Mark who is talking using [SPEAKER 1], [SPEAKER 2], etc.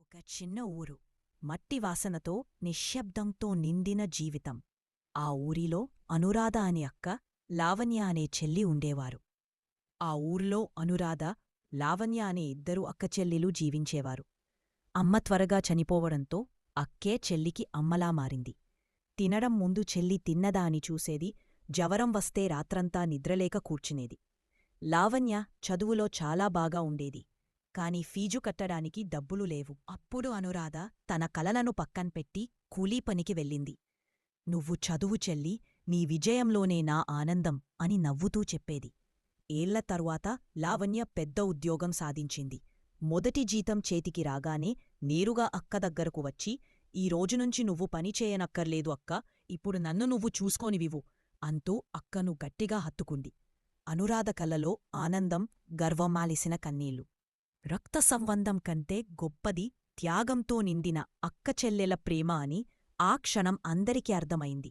[SPEAKER 1] ఒక చిన్న ఊరు, మట్టి వాసనతో నిశ్శబ్దంతో నిండిన జీవితం. ఆ ఊరిలో అనురాధ అనే అక్క, లావణ్య అనే చెల్లి ఉండేవారు. ఆ ఊర్లో అనురాధ, లావణ్య అనే ఇద్దరు అక్కచెల్లెలు జీవించేవారు. అమ్మ త్వరగా చనిపోవడంతో అక్కే చెల్లికి అమ్మలా మారింది. తినడం ముందు చెల్లి తిన్నదా అని చూసేది, జవరం వస్తే రాత్రంతా నిద్రలేక కూర్చునేది. లావణ్య చదువులో చాలా బాగా ఉండేది. కాని ఫీజు కట్టడానికి డబ్బులు లేవు. అప్పుడు అనురాధ తన కలలను పక్కన్పెట్టి కూలీ పనికి వెళ్ళింది. నువ్వు చదువు చెల్లి, నీ విజయంలోనే నా ఆనందం అని నవ్వుతూ చెప్పేది. ఏళ్ల తరువాత లావణ్య పెద్ద ఉద్యోగం సాధించింది. మొదటి జీతం చేతికి రాగానే నేరుగా అక్క దగ్గరకు వచ్చి, ఈ రోజునుంచి నువ్వు పనిచేయనక్కర్లేదు అక్కా, ఇప్పుడు నన్ను నువ్వు చూసుకోనివివు అంటూ అక్కను గట్టిగా హత్తుకుంది. అనురాధ కళ్ళలో ఆనందం, గర్వమాలిసిన కన్నీళ్లు. రక్త సంబంధం కంటే గొప్పది త్యాగంతో నిండిన అక్కచెల్లెల ప్రేమ అని ఆ క్షణం అందరికీ అర్థమైంది.